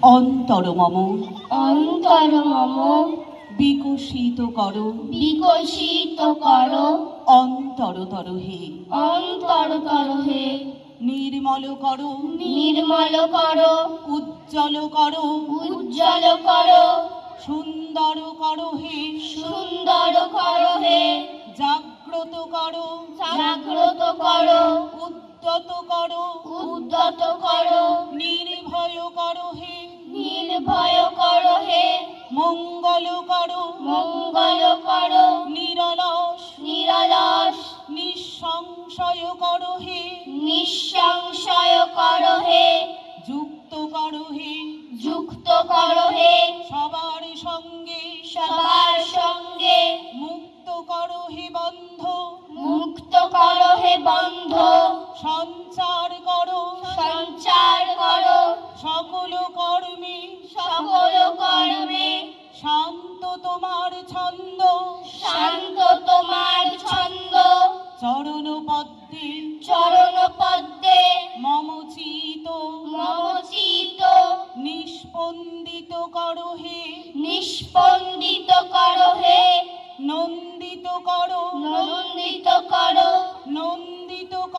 অন্তর মম অন্তর মম বিকশিত করো বিকশিত করো অন্তরতর হে অন্তরতর হে নির্মল করো নির্মল করো উজ্জ্বল করো উজ্জ্বল করো সুন্দর করো হে সুন্দর করো হে জাগ্রত করো জাগ্রত করো উদ্যত করো উদ্যত করো নির্ভয় করো হে নির্ভয় করো হে মঙ্গল করো মঙ্গল করো নিরলস নিরলস নিঃসংশয় করো হে নিঃসংশয় করো হে যুক্ত করো হে যুক্ত করো হে সবার সঙ্গে সবার সঙ্গে মুক্ত করো হে বন্ধ মুক্ত করো হে বন্ধ সঞ্চার করো সঞ্চার করো সকল কর্মে সকল কর্মে শান্ত তোমার ছন্দ শান্ত তোমার ছন্দ চরণ পদ্মে চরণ পদ্মে মম চিত মম চিত নিস্পন্দিত করো হে নিস্পন্দিত করো হে নন্দিত করো নন্দিত করো নন্দিত